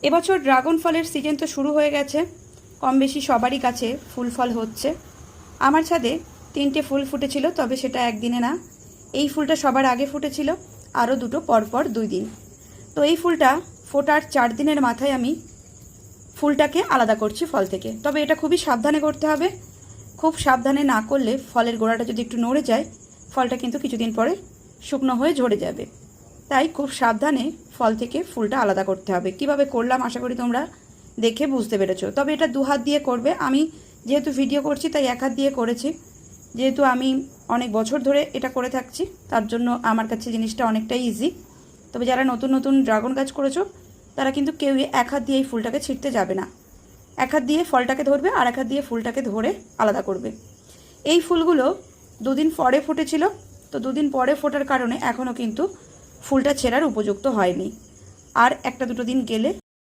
এবছর ড্রাগন ফলের সিজন তো শুরু হয়ে গেছে, কম বেশি সবারই কাছে ফুল ফল হচ্ছে। আমার ছাদে 3টে ফুল ফুটেছিল, তবে সেটা একদিনে না। এই ফুলটা সবার আগে ফুটেছিল, আরও দুটো পরপর 2 দিন। তো এই ফুলটা ফোটার 4 দিনের মাথায় আমি ফুলটাকে আলাদা করছি ফল থেকে। তবে এটা খুবই সাবধানে করতে হবে। খুব সাবধানে না করলে ফলের গোড়াটা যদি একটু নড়ে যায়, ফলটা কিন্তু কিছুদিন পরে শুকনো হয়ে ঝরে যাবে। তাই খুব সাবধানে ফল থেকে ফুলটা আলাদা করতে হবে। কিভাবে করলাম আশা করি তোমরা দেখে বুঝতে পেরেছো। তবে এটা 2 হাত দিয়ে করবে। আমি যেহেতু ভিডিও করছি তাই 1 হাত দিয়ে করেছি। যেহেতু আমি অনেক বছর ধরে এটা করে থাকছি, তার জন্য আমার কাছে জিনিসটা অনেকটাই ইজি। তবে যারা নতুন নতুন ড্রাগন গাছ করেছো তারা কিন্তু কেউই 1 হাত দিয়ে এই ফুলটাকে ছিঁড়তে যাবে না। 1 হাত দিয়ে ফলটাকে ধরবে আর 1 হাত দিয়ে ফুলটাকে ধরে আলাদা করবে। এই ফুলগুলো 2 দিন পরে ফুটেছিল, তো 2 দিন পরে ফোটার কারণে এখনও কিন্তু ফুলটা ছেঁড়ার উপযুক্ত হয়নি। আর 1-2 দিন গেলে